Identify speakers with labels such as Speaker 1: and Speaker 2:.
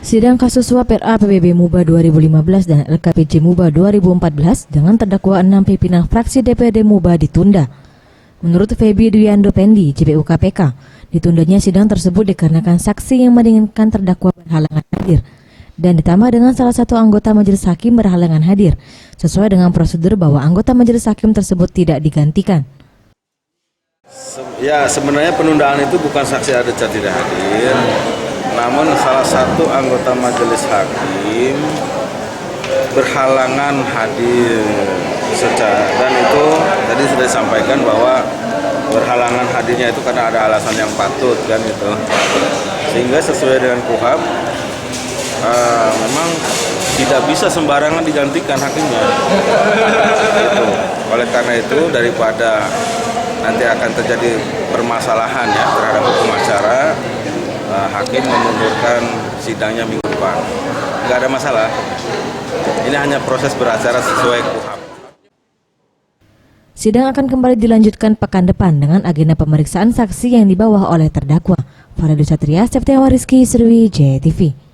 Speaker 1: Sidang kasus suap RA PBB Muba 2015 dan LKPJ Muba 2014 dengan terdakwa 6 pimpinan fraksi DPRD Muba ditunda. Menurut Feby Dwiando Pendi, JPU KPK, ditundanya sidang tersebut dikarenakan saksi yang meringankan terdakwa berhalangan hadir dan ditambah dengan salah satu anggota majelis hakim berhalangan hadir, sesuai dengan prosedur bahwa anggota majelis hakim tersebut tidak digantikan.
Speaker 2: Ya, sebenarnya penundaan itu bukan saksi ada tidak hadir, namun salah satu anggota majelis hakim berhalangan hadir dan itu tadi sudah disampaikan bahwa berhalangan hadirnya itu karena ada alasan yang patut kan itu, sehingga sesuai dengan KUHAP memang tidak bisa sembarangan digantikan hakimnya. Itu. Oleh karena itu daripada nanti akan terjadi permasalahan ya terhadap hukum acara, hakim memundurkan sidangnya minggu depan. Nggak ada masalah. Ini hanya proses beracara sesuai KUHAP.
Speaker 1: Sidang akan kembali dilanjutkan pekan depan dengan agenda pemeriksaan saksi yang dibawa oleh terdakwa. Faridus Satria, Septiawan Rizky, Serwi, JTV.